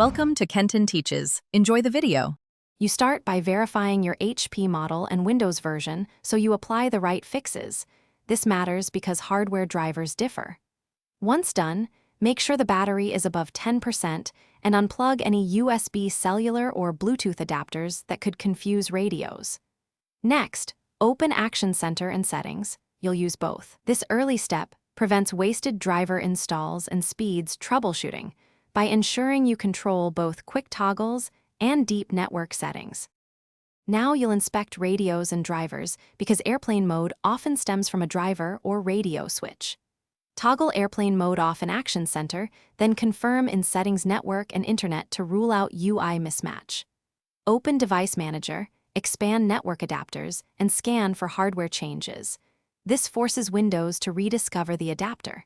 Welcome to Kenton Teaches. Enjoy the video. You start by verifying your HP model and Windows version so you apply the right fixes. This matters because hardware drivers differ. Once done, make sure the battery is above 10% and unplug any USB cellular or Bluetooth adapters that could confuse radios. Next, open Action Center and Settings. You'll use both. This early step prevents wasted driver installs and speeds troubleshooting by ensuring you control both quick toggles and deep network settings. Now you'll inspect radios and drivers because airplane mode often stems from a driver or radio switch. Toggle airplane mode off in Action Center, then confirm in Settings Network and Internet to rule out UI mismatch. Open Device Manager, expand network adapters, and scan for hardware changes. This forces Windows to rediscover the adapter.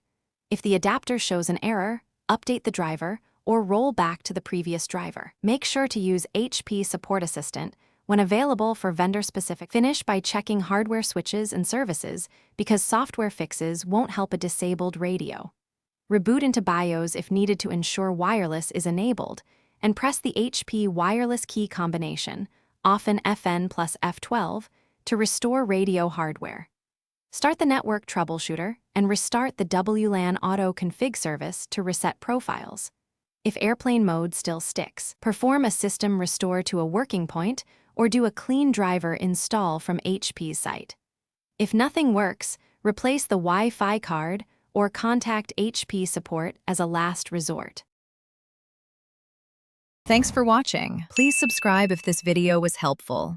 If the adapter shows an error, update the driver, or roll back to the previous driver. Make sure to use HP Support Assistant when available for vendor-specific. Finish by checking hardware switches and services because software fixes won't help a disabled radio. Reboot into BIOS if needed to ensure wireless is enabled, and press the HP wireless key combination, often FN plus F12, to restore radio hardware. Start the network troubleshooter and restart the WLAN auto config service to reset profiles. If airplane mode still sticks, perform a system restore to a working point or do a clean driver install from HP's site. If nothing works, replace the Wi-Fi card or contact HP support as a last resort. Thanks for watching. Please subscribe if this video was helpful.